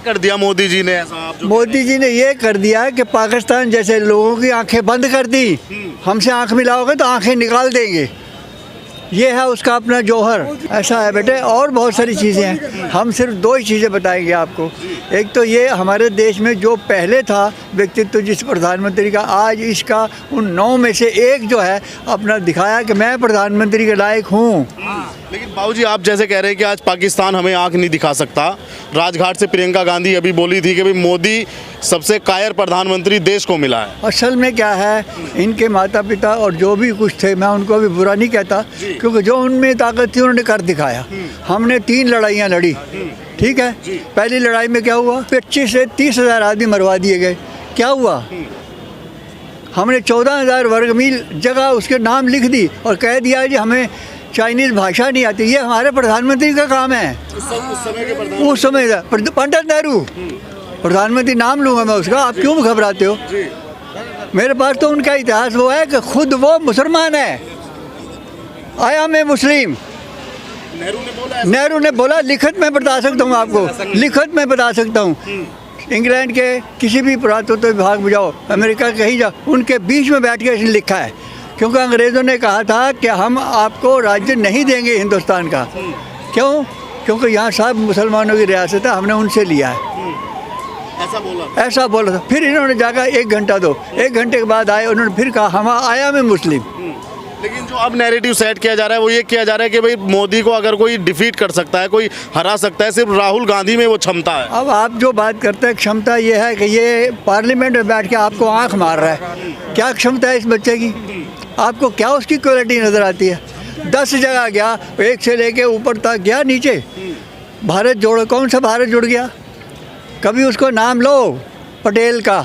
कर दिया मोदी जी ने ऐसा? आप जो मोदी जी ने ये कर दिया कि पाकिस्तान जैसे लोगों की आंखें बंद कर दी। हमसे आंख मिलाओगे तो आंखें निकाल देंगे, ये है उसका अपना जौहर। ऐसा है बेटे, और बहुत सारी चीज़ें हैं। हम सिर्फ दो ही चीज़ें बताएंगे आपको। एक तो ये हमारे देश में जो पहले था व्यक्तित्व जिस प्रधानमंत्री का, आज इसका उन 9 में से एक जो है अपना दिखाया कि मैं प्रधानमंत्री के लायक हूँ। लेकिन बाबूजी आप जैसे कह रहे हैं कि आज पाकिस्तान हमें आंख नहीं दिखा सकता, राजघाट से प्रियंका गांधी अभी बोली थी कि भाई मोदी सबसे कायर प्रधानमंत्री देश को मिला है। असल में क्या है, इनके माता पिता और जो भी कुछ थे, मैं उनको भी बुरा नहीं कहता, क्योंकि जो उनमें ताकत थी उन्होंने कर दिखाया। हमने 3 लड़ाइयाँ लड़ी, ठीक है। पहली लड़ाई में क्या हुआ, 25 से 30 हज़ार आदमी मरवा दिए गए। क्या हुआ, हमने 14,000 वर्ग मील जगह उसके नाम लिख दी और कह दिया जी हमें चाइनीज़ भाषा नहीं आती। ये हमारे प्रधानमंत्री का काम है। उस समय पंडित नेहरू प्रधानमंत्री, नाम लूँगा मैं उसका, आप क्यों घबराते हो? मेरे पास तो उनका इतिहास वो है कि खुद वो मुसलमान है, आया मैं मुस्लिम। नेहरू ने बोला, लिखित में बता सकता हूँ आपको, लिखित में बता सकता हूँ। इंग्लैंड के किसी भी पुरातत्व विभाग में जाओ, अमेरिका कहीं जाओ, उनके बीच में बैठ के इसने लिखा है, क्योंकि अंग्रेज़ों ने कहा था कि हम आपको राज्य नहीं देंगे हिंदुस्तान का। क्यों? क्योंकि यहाँ सब मुसलमानों की रियासत है, हमने उनसे लिया है। ऐसा बोला था। फिर इन्होंने जाकर 1 घंटा दो, 1 घंटे के बाद आए, उन्होंने फिर कहा हम आया मैं मुस्लिम। लेकिन जो अब नैरेटिव सेट किया जा रहा है वो ये किया जा रहा है कि भाई मोदी को अगर कोई डिफीट कर सकता है, कोई हरा सकता है, सिर्फ राहुल गांधी में वो क्षमता है। अब आप जो बात करते हैं क्षमता, ये है कि ये पार्लियामेंट में बैठ के आपको आंख मार रहा है। क्या क्षमता है इस बच्चे की? आपको क्या उसकी क्वालिटी नज़र आती है? 10 जगह गया, 1 से लेके ऊपर तक गया, नीचे भारत जोड़ो, कौन सा भारत जुड़ गया? कभी उसको नाम लो, पटेल का,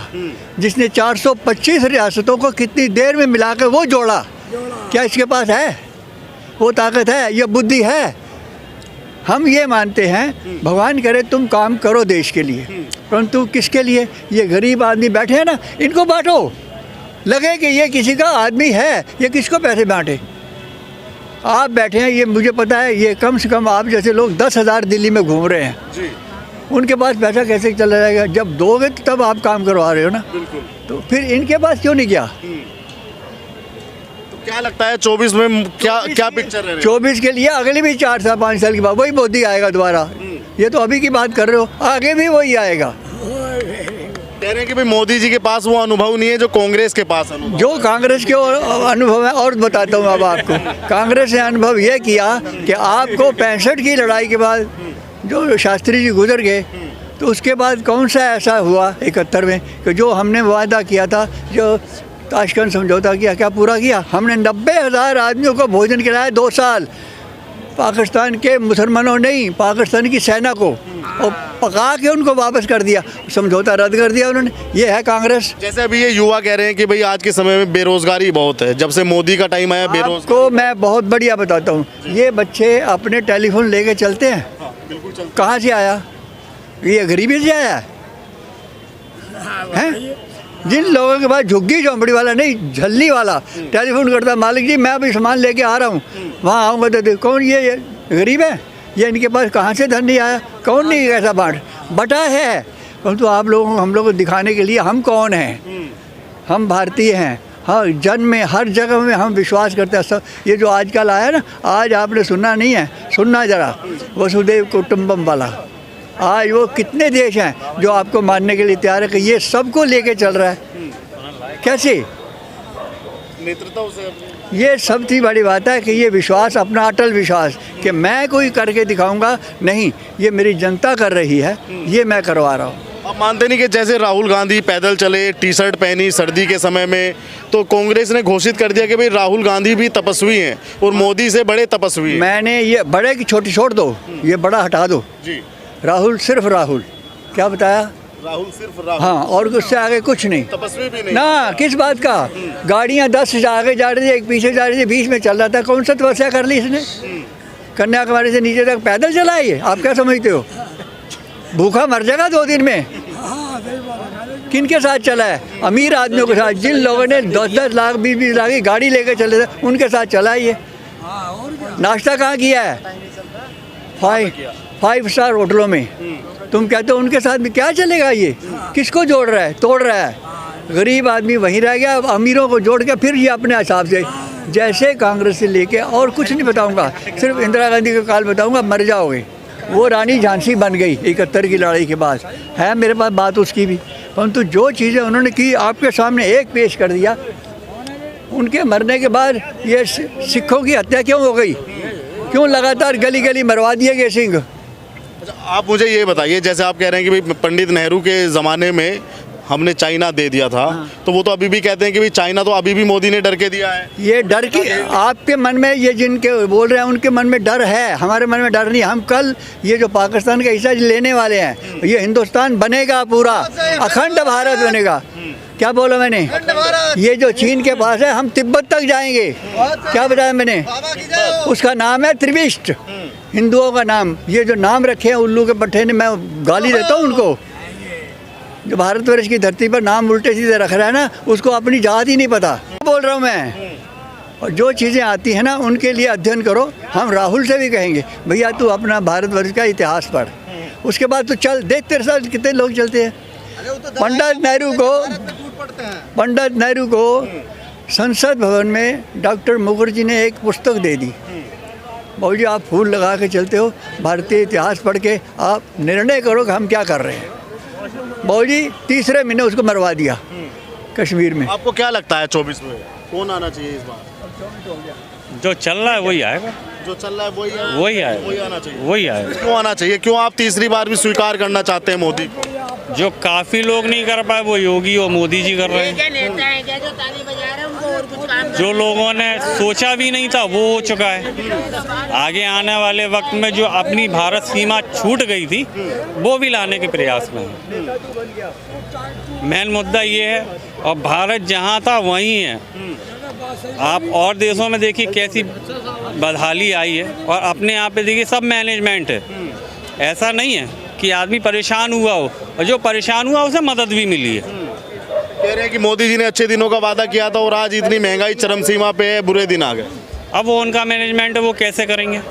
जिसने 425 रियासतों को कितनी देर में मिलाकर वो जोड़ा। क्या इसके पास है वो ताकत, है ये बुद्धि है? हम ये मानते हैं भगवान करे तुम काम करो देश के लिए, परंतु किसके लिए? ये गरीब आदमी बैठे हैं ना, इनको बांटो, लगे कि ये किसी का आदमी है, ये किसको पैसे बांटे? आप बैठे हैं, ये मुझे पता है, ये कम से कम आप जैसे लोग 10,000 दिल्ली में घूम रहे हैं, उनके पास पैसा कैसे चला जाएगा? जब दोगे तो तब आप काम करवा रहे हो ना। तो फिर इनके पास क्यों नहीं गया? क्या लगता है 24 में क्या पिक्चर है? 24 के लिए अगले भी 4 साल 5 साल के बाद वही मोदी आएगा दोबारा। ये तो अभी की बात कर रहे हो, आगे भी वही आएगा। कह रहे हैं कि भाई मोदी जी के पास वो अनुभव नहीं है जो कांग्रेस के पास अनुभव। जो कांग्रेस के अनुभव है, और बताता हूँ अब आपको। कांग्रेस ने अनुभव ये किया कि आपको 65 की लड़ाई के बाद जो शास्त्री जी गुजर गए, तो उसके बाद कौन सा ऐसा हुआ 71 में कि जो हमने वादा किया था, जो ताशकंद समझौता किया, क्या पूरा किया? हमने 90,000 आदमियों को भोजन खिलाया 2 साल, पाकिस्तान के मुसलमानों नहीं, पाकिस्तान की सेना को, और पका के उनको वापस कर दिया, समझौता रद्द कर दिया उन्होंने। ये है कांग्रेस। जैसे अभी ये युवा कह रहे हैं कि भाई आज के समय में बेरोजगारी बहुत है, जब से मोदी का टाइम आया बेरोजगारी को मैं बहुत बढ़िया बताता हूँ। ये बच्चे अपने टेलीफोन लेके चलते हैं, कहाँ से आया? ये गरीबी से आया है? जिन लोगों के पास झुग्गी झोंपड़ी वाला नहीं, झल्ली वाला टेलीफोन करता, मालिक जी मैं अभी सामान लेके आ रहा हूँ, वहाँ आऊँगा तो कौन ये गरीब है? ये इनके पास कहाँ से धन नहीं आया? कौन नहीं ऐसा बटा है? परंतु आप लोगों को, हम लोगों को दिखाने के लिए हम कौन हैं, हम भारतीय हैं। हाँ, जन्म में हर जगह में हम विश्वास करते हैं। सब ये जो आजकल आया ना, आज आपने सुनना नहीं है, सुनना ज़रा, वसुदेव कुटुंबम वाला। आज वो कितने देश हैं जो आपको मानने के लिए तैयार है कि ये सबको लेके चल रहा है। कैसे? नेतृत्व से। ये सबसे बड़ी बात है कि ये विश्वास, अपना अटल विश्वास कि मैं कोई करके दिखाऊंगा नहीं, ये मेरी जनता कर रही है, ये मैं करवा रहा हूँ। आप मानते नहीं कि जैसे राहुल गांधी पैदल चले, टी शर्ट पहनी सर्दी के समय में, तो कांग्रेस ने घोषित कर दिया कि भाई राहुल गांधी भी तपस्वी हैं और मोदी से बड़े तपस्वी हैं। मैंने ये बड़े की छोटी छोड़ दो, ये बड़ा हटा दो जी। राहुल सिर्फ राहुल, क्या बताया? राहुल सिर्फ राहुल। हाँ, और उससे आगे कुछ नहीं, तपस्वी भी नहीं ना। किस बात का? गाड़ियाँ 10 से आगे जा रही थी, एक पीछे जा रही थी, बीच में चल रहा था। कौन सा तपस्या कर ली इसने? कन्याकुमारी से नीचे तक पैदल चला है ये, आप क्या समझते हो? भूखा मर जाएगा 2 दिन में। किन के साथ चला है? अमीर आदमियों के साथ, जिन लोगों ने 10-10 लाख 20-20 लाख की गाड़ी लेकर चले थे, उनके साथ चला है ये। नाश्ता कहाँ किया है? 5 स्टार होटलों में, तुम कहते हो उनके साथ भी क्या चलेगा? ये किसको जोड़ रहा है, तोड़ रहा है? गरीब आदमी वहीं रह गया, अमीरों को जोड़ के फिर ये अपने हिसाब से, जैसे कांग्रेस से लेके, और कुछ नहीं बताऊंगा, सिर्फ इंदिरा गांधी का काल बताऊंगा, मर जाओगे। वो रानी झांसी बन गई 71 की लड़ाई के बाद, है मेरे पास बात उसकी भी, परंतु जो चीज़ें उन्होंने की आपके सामने एक पेश कर दिया। उनके मरने के बाद ये सिखों की हत्या क्यों हो गई? क्यों लगातार गली गली मरवा दिए गए सिंह? अच्छा, आप मुझे ये बताइए, जैसे आप कह रहे हैं कि भाई पंडित नेहरू के ज़माने में हमने चाइना दे दिया था, तो वो तो अभी भी कहते हैं कि भाई चाइना तो अभी भी मोदी ने डर के दिया है। ये डर की आपके मन में, ये जिनके बोल रहे हैं उनके मन में डर है, हमारे मन में डर नहीं। हम कल ये जो पाकिस्तान का हिस्सा लेने वाले हैं, ये हिंदुस्तान बनेगा, पूरा अखंड भारत बनेगा। क्या बोला मैंने? ये जो चीन के पास है, हम तिब्बत तक जाएंगे। क्या बताया मैंने? उसका नाम है त्रिविष्ट, हिंदुओं का नाम। ये जो नाम रखे हैं उल्लू के पट्टे ने, मैं गाली देता हूँ उनको। जो भारतवर्ष की धरती पर नाम उल्टे सीधे रख रहा है ना, उसको अपनी जात ही नहीं पता। बोल रहा हूँ मैं। और जो चीज़ें आती हैं ना, उनके लिए अध्ययन करो। हम राहुल से भी कहेंगे, भैया तू अपना भारतवर्ष का इतिहास पढ़, उसके बाद तो चल, देख तेरे साथ कितने लोग चलते हैं। पंडित नेहरू को संसद भवन में डॉक्टर मुखर्जी ने एक पुस्तक दे दी, बाबू जी आप फूल लगा के चलते हो, भारतीय इतिहास पढ़ के आप निर्णय करो कि हम क्या कर रहे हैं। बाबू जी तीसरे महीने उसको मरवा दिया कश्मीर में। आपको क्या लगता है 24 में कौन आना चाहिए इस बार? जो चल रहा है वही आएगा, जो चल रहा है वही वही आएगा, वही आना चाहिए। वही आएगा। क्यों आना चाहिए? क्यों आप तीसरी बार भी स्वीकार करना चाहते हैं मोदी को? जो काफी लोग नहीं कर पाए वो योगी और मोदी जी कर रहे हैं। नेता है क्या जो ताली बजा रहे हैं, उनको और कुछ काम जो लोगों ने सोचा भी नहीं था वो हो चुका है। आगे आने वाले वक्त में जो अपनी भारत सीमा छूट गई थी वो भी लाने के प्रयास में है। मेन मुद्दा ये है, और भारत जहाँ था वहीं है। आप और देशों में देखिए कैसी बदहाली आई है, और अपने यहाँ पे देखिए सब मैनेजमेंट है। ऐसा नहीं है कि आदमी परेशान हुआ हो, और जो परेशान हुआ उसे मदद भी मिली है। कह रहे हैं कि मोदी जी ने अच्छे दिनों का वादा किया था और आज इतनी महंगाई चरम सीमा पे है, बुरे दिन आ गए। अब वो उनका मैनेजमेंट है, वो कैसे करेंगे?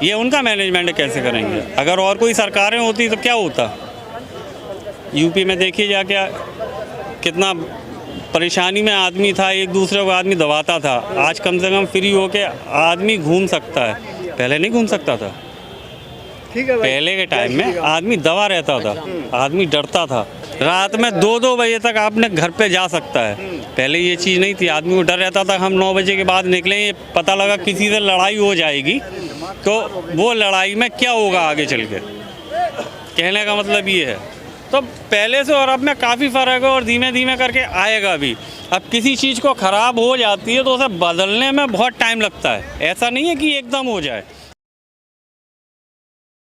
ये उनका मैनेजमेंट कैसे करेंगे? अगर और कोई सरकारें होती तो क्या होता? यूपी में देखिए जाके कितना परेशानी में आदमी था, एक दूसरे को आदमी दबाता था। आज कम से कम फ्री होके आदमी घूम सकता है, पहले नहीं घूम सकता था। ठीक है भाई। पहले के टाइम में आदमी दबा रहता था, आदमी डरता था। रात में 2-2 बजे तक आपने घर पे जा सकता है, पहले ये चीज़ नहीं थी। आदमी को डर रहता था, हम 9 बजे के बाद निकलें, ये पता लगा किसी से लड़ाई हो जाएगी तो वो लड़ाई में क्या होगा आगे चल के। कहने का मतलब ये है। तो पहले से और अब में काफ़ी फ़र्क है, और धीमे धीमे करके आएगा भी। अब किसी चीज़ को ख़राब हो जाती है तो उसे बदलने में बहुत टाइम लगता है, ऐसा नहीं है कि एकदम हो जाए।